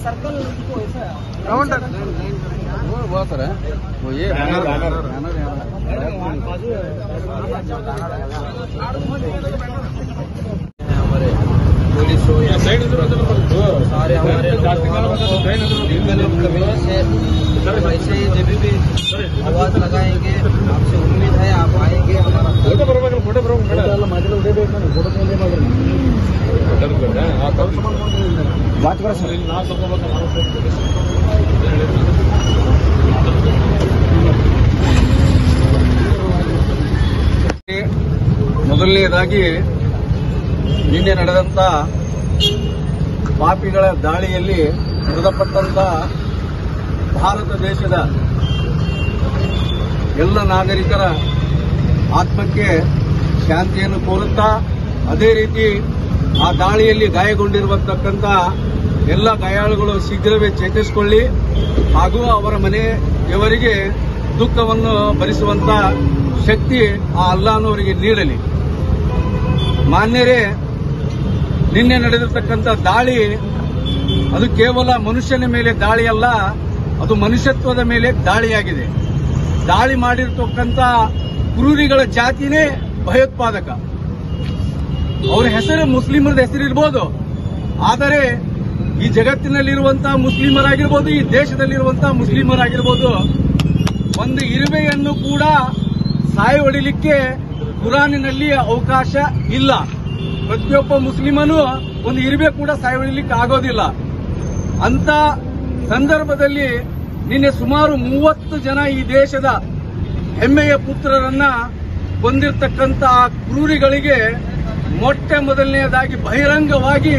Circle round वो बहुत है वो ये हमारे पुलिस हो या सारे हमारे ऐसे ही जब भी आवाज लगाएंगे आपसे उम्मीद है आप आएंगे हमारा बात करो सर ಮೊದಲನೆಯದಾಗಿ ನಿನ್ನೆ ನಡೆದಂತ ಪಾಪಿಗಳ ದಾಳಿಯಲ್ಲಿ ಮೃತಪಟ್ಟಂತ ಭಾರತ ದೇಶದ ಎಲ್ಲ ನಾಗರಿಕರ ಆತ್ಮಕ್ಕೆ ಶಾಂತಿಯನ್ನು ಕೋರುತ್ತಾ ಅದೇ ರೀತಿ ಆ ದಾಳಿಯಲ್ಲಿ ಗಾಯಗೊಂಡಿರತಕ್ಕಂಥ ಎಲ್ಲ ಗಾಯಾಳುಗಳು ಶೀಘ್ರವೇ ಚೇತರಿಸಿಕೊಳ್ಳಿ ಹಾಗೂ ಅವರ ಮನೆಯವರಿಗೆ ದುಃಖವನ್ನು ಭರಿಸುವಂತ ಶಕ್ತಿ ಆ ಅಲ್ಲಾಹನವರಿಗೆ ನೀಡಲಿ. ಮಾನ್ಯರೇ, ನಿನ್ನೆ ನಡೆದಿರತಕ್ಕಂಥ ದಾಳಿ ಅದು ಕೇವಲ ಮನುಷ್ಯನ ಮೇಲೆ ದಾಳಿಯಲ್ಲ, ಅದು ಮನುಷ್ಯತ್ವದ ಮೇಲೆ ದಾಳಿಯಾಗಿದೆ. ದಾಳಿ ಮಾಡಿರತಕ್ಕಂಥ ಕ್ರೂರಿಗಳ ಜಾತಿನೇ ಭಯೋತ್ಪಾದಕ. ಅವರ ಹೆಸರು ಮುಸ್ಲಿಮರದ ಹೆಸರಿರ್ಬೋದು, ಆದರೆ ಈ ಜಗತ್ತಿನಲ್ಲಿರುವಂತಹ ಮುಸ್ಲಿಮರಾಗಿರ್ಬೋದು, ಈ ದೇಶದಲ್ಲಿರುವಂತಹ ಮುಸ್ಲಿಮರಾಗಿರ್ಬೋದು, ಒಂದು ಇರುವೆಯನ್ನು ಕೂಡ ಸಾಯ ಹೊಡಿಲಿಕ್ಕೆ ಕುರಾನಿನಲ್ಲಿ ಅವಕಾಶ ಇಲ್ಲ. ಪ್ರತಿಯೊಬ್ಬ ಮುಸ್ಲಿಮನು ಒಂದು ಇರುವೆ ಕೂಡ ಸಾಯ ಹೊಡಿಲಿಕ್ಕೆ ಆಗೋದಿಲ್ಲ. ಅಂತ ಸಂದರ್ಭದಲ್ಲಿ ನಿನ್ನೆ ಸುಮಾರು 30 ಜನ ಈ ದೇಶದ ಹೆಮ್ಮೆಯ ಪುತ್ರರನ್ನ ಕೊಂದಿರ್ತಕ್ಕಂಥ ಕ್ರೂರಿಗಳಿಗೆ ಮೊಟ್ಟ ಮೊದಲನೆಯದಾಗಿ ಬಹಿರಂಗವಾಗಿ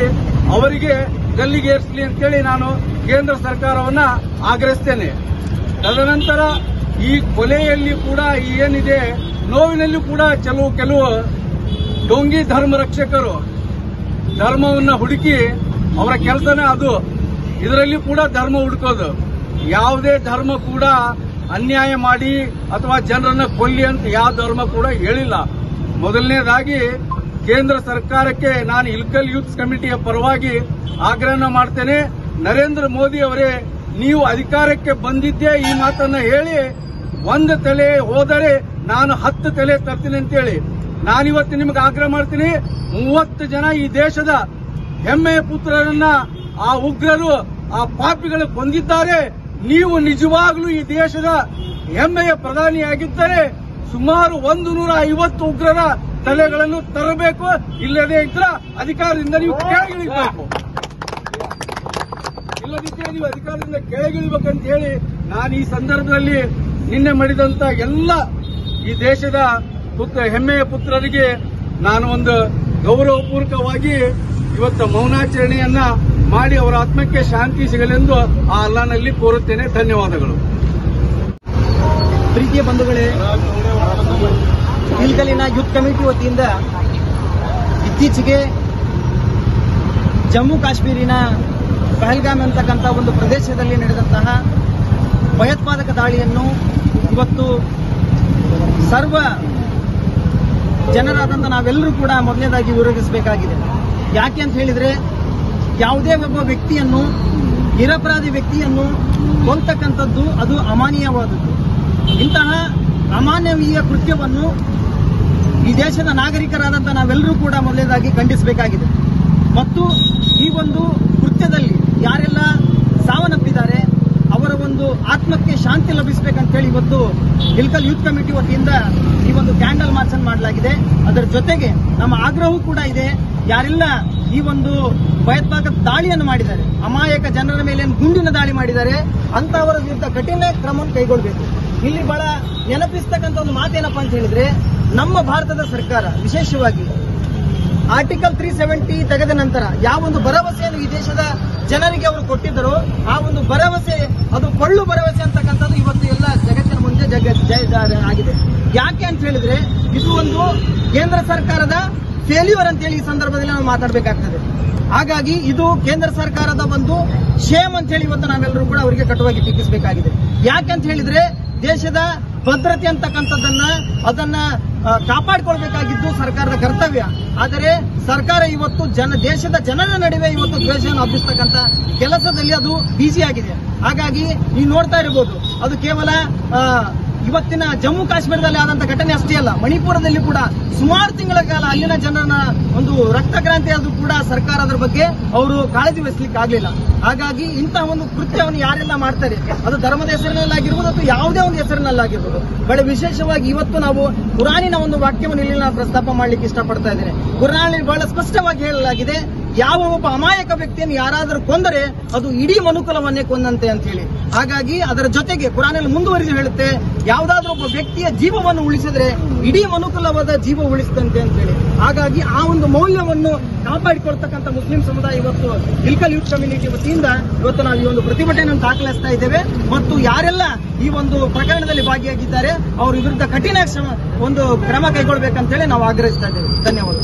ಅವರಿಗೆ ಗಲ್ಲಿಗೇರಿಸಲಿ ಅಂತೇಳಿ ನಾನು ಕೇಂದ್ರ ಸರ್ಕಾರವನ್ನ ಆಗ್ರಹಿಸ್ತೇನೆ. ತದನಂತರ ಈ ಕೊಲೆಯಲ್ಲಿ ಕೂಡ ಏನಿದೆ ನೋವಿನಲ್ಲಿ ಕೂಡ ಕೆಲವು ಡೋಂಗಿ ಧರ್ಮ ರಕ್ಷಕರು ಧರ್ಮವನ್ನ ಹುಡುಕಿ ಅವರ ಕೆಲಸನೇ ಅದು. ಇದರಲ್ಲಿ ಕೂಡ ಧರ್ಮ ಹುಡುಕೋದು. ಯಾವುದೇ ಧರ್ಮ ಕೂಡ ಅನ್ಯಾಯ ಮಾಡಿ ಅಥವಾ ಜನರನ್ನ ಕೊಲ್ಲಿ ಅಂತ ಯಾವ ಧರ್ಮ ಕೂಡ ಹೇಳಿಲ್ಲ. ಮೊದಲನೇದಾಗಿ ಕೇಂದ್ರ ಸರ್ಕಾರಕ್ಕೆ ನಾನು ಇಲ್ಕಲ್ ಯೂತ್ ಕಮಿಟಿಯ ಪರವಾಗಿ ಆಗ್ರಹ ಮಾಡ್ತೇನೆ. ನರೇಂದ್ರ ಮೋದಿ ಅವರೇ, ನೀವು ಅಧಿಕಾರಕ್ಕೆ ಬಂದಿದ್ದೇ ಈ ಮಾತನ್ನ ಹೇಳಿ 1 ತಲೆ ಹೋದರೆ ನಾನು 10 ತಲೆ ತರ್ತೀನಿ ಅಂತೇಳಿ ನಾನಿವತ್ತು ನಿಮಗೆ ಆಗ್ರಹ ಮಾಡ್ತೀನಿ. 30 ಜನ ಈ ದೇಶದ ಹೆಮ್ಮೆಯ ಪುತ್ರರನ್ನ ಆ ಉಗ್ರರು, ಆ ಪಾಪಿಗಳು ಕೊಂದಿದ್ದಾರೆ. ನೀವು ನಿಜವಾಗ್ಲೂ ಈ ದೇಶದ ಹೆಮ್ಮೆಯ ಪ್ರಧಾನಿಯಾಗಿದ್ದರೆ ಸುಮಾರು 150 ಉಗ್ರರ ತಲೆಗಳನ್ನು ತರಬೇಕು. ಇಲ್ಲದೇ ಇದ್ರೆ ಅಧಿಕಾರದಿಂದ ನೀವು ಕೆಳಗಿಳಿಬೇಕು. ಇಲ್ಲದಿದ್ದರೆ ನೀವು ಅಧಿಕಾರದಿಂದ ಕೆಳಗಿಳಿಬೇಕಂತ ಹೇಳಿ ನಾನು ಈ ಸಂದರ್ಭದಲ್ಲಿ ನಿನ್ನೆ ಮಾಡಿದಂತ ಎಲ್ಲ ಈ ದೇಶದ ಹೆಮ್ಮೆಯ ಪುತ್ರರಿಗೆ ನಾನು ಒಂದು ಗೌರವಪೂರ್ವಕವಾಗಿ ಇವತ್ತು ಮೌನಾಚರಣೆಯನ್ನ ಮಾಡಿ ಅವರ ಆತ್ಮಕ್ಕೆ ಶಾಂತಿ ಸಿಗಲೆಂದು ಆ ಅಲ್ಲಾಹನಲ್ಲಿ ಕೋರುತ್ತೇನೆ. ಧನ್ಯವಾದಗಳು. ಪ್ರೀತಿಯ ಬಂಧುಗಳೇ, ಇಲ್ಕಲಿನ ಯೂತ್ ಕಮಿಟಿ ವತಿಯಿಂದ ಇತ್ತೀಚೆಗೆ ಜಮ್ಮು ಕಾಶ್ಮೀರಿನ ಪಹಲ್ಗಾಮ್ ಅಂತಕ್ಕಂಥ ಒಂದು ಪ್ರದೇಶದಲ್ಲಿ ನಡೆದಂತಹ ಭಯೋತ್ಪಾದಕ ದಾಳಿಯನ್ನು ಇವತ್ತು ಸರ್ವ ಜನರಾದಂಥ ನಾವೆಲ್ಲರೂ ಕೂಡ ಮೊದಲನೇದಾಗಿ ವಿರೋಧಿಸಬೇಕಾಗಿದೆ. ಯಾಕೆ ಅಂತ ಹೇಳಿದ್ರೆ, ಯಾವುದೇ ಒಬ್ಬ ವ್ಯಕ್ತಿಯನ್ನು, ನಿರಪರಾಧಿ ವ್ಯಕ್ತಿಯನ್ನು ಕೊಲ್ತಕ್ಕಂಥದ್ದು ಅದು ಅಮಾನೀಯವಾದದ್ದು. ಇಂತಹ ಅಮಾನವೀಯ ಕೃತ್ಯವನ್ನು ಈ ದೇಶದ ನಾಗರಿಕರಾದಂಥ ನಾವೆಲ್ಲರೂ ಕೂಡ ಮೊದಲನೇದಾಗಿ ಖಂಡಿಸಬೇಕಾಗಿದೆ. ಮತ್ತು ಈ ಒಂದು ಕೃತ್ಯದಲ್ಲಿ ಯಾರೆಲ್ಲ ಸಾವನ್ನಪ್ಪಿದ್ದಾರೆ ಅವರ ಒಂದು ಆತ್ಮಕ್ಕೆ ಶಾಂತಿ ಲಭಿಸಬೇಕಂತ ಹೇಳಿ ಇವತ್ತು ಇಲ್ಕಲ್ ಯೂತ್ ಕಮಿಟಿ ವತಿಯಿಂದ ಈ ಒಂದು ಕ್ಯಾಂಡಲ್ ಮಾರ್ಚ್ ಅನ್ನು ಮಾಡಲಾಗಿದೆ. ಅದರ ಜೊತೆಗೆ ನಮ್ಮ ಆಗ್ರಹವೂ ಕೂಡ ಇದೆ, ಯಾರೆಲ್ಲ ಈ ಒಂದು ಭಯೋತ್ಪಾದಕ ದಾಳಿಯನ್ನು ಮಾಡಿದ್ದಾರೆ, ಅಮಾಯಕ ಜನರ ಮೇಲೆ ಗುಂಡಿನ ದಾಳಿ ಮಾಡಿದ್ದಾರೆ, ಅಂತಹವರ ವಿರುದ್ಧ ಕಠಿಣ ಕ್ರಮವನ್ನು ಕೈಗೊಳ್ಳಬೇಕು. ಇಲ್ಲಿ ಬಹಳ ನೆನಪಿಸ್ತಕ್ಕಂಥ ಒಂದು ಮಾತೇನಪ್ಪ ಅಂತ ಹೇಳಿದ್ರೆ, ನಮ್ಮ ಭಾರತದ ಸರ್ಕಾರ ವಿಶೇಷವಾಗಿ ಆರ್ಟಿಕಲ್ 370 ತೆಗೆದ ನಂತರ ಯಾವೊಂದು ಭರವಸೆಯನ್ನು ಈ ದೇಶದ ಜನರಿಗೆ ಅವರು ಕೊಟ್ಟಿದ್ದರೋ ಆ ಒಂದು ಭರವಸೆ ಅದು ಕೊಳ್ಳು ಭರವಸೆ ಅಂತಕ್ಕಂಥದ್ದು ಇವತ್ತು ಎಲ್ಲ ಜಗತ್ತಿನ ಮುಂದೆ ಆಗಿದೆ. ಯಾಕೆ ಅಂತ ಹೇಳಿದ್ರೆ, ಇದು ಒಂದು ಕೇಂದ್ರ ಸರ್ಕಾರದ ಫೇಲ್ಯೂರ್ ಅಂತೇಳಿ ಈ ಸಂದರ್ಭದಲ್ಲಿ ನಾವು ಮಾತಾಡಬೇಕಾಗ್ತದೆ. ಹಾಗಾಗಿ ಇದು ಕೇಂದ್ರ ಸರ್ಕಾರದ ಒಂದು ಶೇಮ್ ಅಂತ ಹೇಳಿ ಇವತ್ತು ನಾವೆಲ್ಲರೂ ಕೂಡ ಅವರಿಗೆ ಕಟುವಾಗಿ ಟೀಕಿಸಬೇಕಾಗಿದೆ. ಯಾಕೆ ಅಂತ ಹೇಳಿದ್ರೆ, ದೇಶದ ಭದ್ರತೆ ಅಂತಕ್ಕಂಥದ್ದನ್ನ ಅದನ್ನ ಕಾಪಾಡಿಕೊಳ್ಬೇಕಾಗಿದ್ದು ಸರ್ಕಾರದ ಕರ್ತವ್ಯ. ಆದರೆ ಸರ್ಕಾರ ಇವತ್ತು ದೇಶದ ಜನರ ನಡುವೆ ಇವತ್ತು ದ್ವೇಷವನ್ನು ಹಬ್ಬಿಸ್ತಕ್ಕಂಥ ಕೆಲಸದಲ್ಲಿ ಅದು ಬಿಸಿಯಾಗಿದೆ. ಹಾಗಾಗಿ ನೀವು ನೋಡ್ತಾ ಇರಬಹುದು, ಅದು ಕೇವಲ ಇವತ್ತಿನ ಜಮ್ಮು ಕಾಶ್ಮೀರದಲ್ಲಿ ಆದಂತ ಘಟನೆ ಅಷ್ಟೇ ಅಲ್ಲ, ಮಣಿಪುರದಲ್ಲಿ ಕೂಡ ಸುಮಾರು ತಿಂಗಳ ಕಾಲ ಅಲ್ಲಿನ ಜನರ ಒಂದು ರಕ್ತಕ್ರಾಂತಿ ಆದ್ರೂ ಕೂಡ ಸರ್ಕಾರ ಅದರ ಬಗ್ಗೆ ಅವರು ಕಾಳಜಿ ವಹಿಸಲಿಕ್ಕೆ ಆಗಲಿಲ್ಲ. ಹಾಗಾಗಿ ಇಂತಹ ಒಂದು ಕೃತ್ಯವನ್ನು ಯಾರೆಲ್ಲ ಮಾಡ್ತಾರೆ, ಅದು ಧರ್ಮದ ಹೆಸರಿನಲ್ಲಾಗಿರ್ಬೋದು ಅಥವಾ ಯಾವುದೇ ಒಂದು ಹೆಸರಿನಲ್ಲಾಗಿರ್ಬೋದು, ಬಹಳ ವಿಶೇಷವಾಗಿ ಇವತ್ತು ನಾವು ಕುರಾನಿನ ಒಂದು ವಾಕ್ಯವನ್ನು ಇಲ್ಲಿ ನಾನು ಪ್ರಸ್ತಾಪ ಮಾಡಲಿಕ್ಕೆ ಇಷ್ಟಪಡ್ತಾ ಇದ್ದೇನೆ. ಕುರಾನಿನಲ್ಲಿ ಬಹಳ ಸ್ಪಷ್ಟವಾಗಿ ಹೇಳಲಾಗಿದೆ, ಯಾವ ಒಬ್ಬ ಅಮಾಯಕ ವ್ಯಕ್ತಿಯನ್ನು ಯಾರಾದರೂ ಕೊಂದರೆ ಅದು ಇಡೀ ಮನುಕುಲವನ್ನೇ ಕೊಂದಂತೆ ಅಂತ ಹೇಳಿ. ಹಾಗಾಗಿ ಅದರ ಜೊತೆಗೆ ಕುರಾನಲ್ಲಿ ಮುಂದುವರಿಸಿ ಹೇಳುತ್ತೆ, ಯಾವುದಾದ್ರೂ ಒಬ್ಬ ವ್ಯಕ್ತಿಯ ಜೀವವನ್ನು ಉಳಿಸಿದ್ರೆ ಇಡೀ ಮನುಕುಲವಾದ ಜೀವ ಉಳಿಸಿದಂತೆ ಅಂತ ಹೇಳಿ. ಹಾಗಾಗಿ ಆ ಒಂದು ಮೌಲ್ಯವನ್ನು ಕಾಪಾಡಿಕೊಳ್ತಕ್ಕಂಥ ಮುಸ್ಲಿಂ ಸಮುದಾಯ ಇವತ್ತು ಇಲ್ಕಲ್ ಯೂತ್ ಕಮ್ಯುನಿಟಿ ವತಿಯಿಂದ ಇವತ್ತು ನಾವು ಈ ಒಂದು ಪ್ರತಿಭಟನೆಯನ್ನು ದಾಖಲಿಸ್ತಾ ಇದ್ದೇವೆ. ಮತ್ತು ಯಾರೆಲ್ಲ ಈ ಒಂದು ಪ್ರಕರಣದಲ್ಲಿ ಭಾಗಿಯಾಗಿದ್ದಾರೆ ಅವರ ವಿರುದ್ಧ ಕಠಿಣ ಒಂದು ಕ್ರಮ ಕೈಗೊಳ್ಳಬೇಕಂತ ಹೇಳಿ ನಾವು ಆಗ್ರಹಿಸ್ತಾ ಇದ್ದೇವೆ. ಧನ್ಯವಾದ.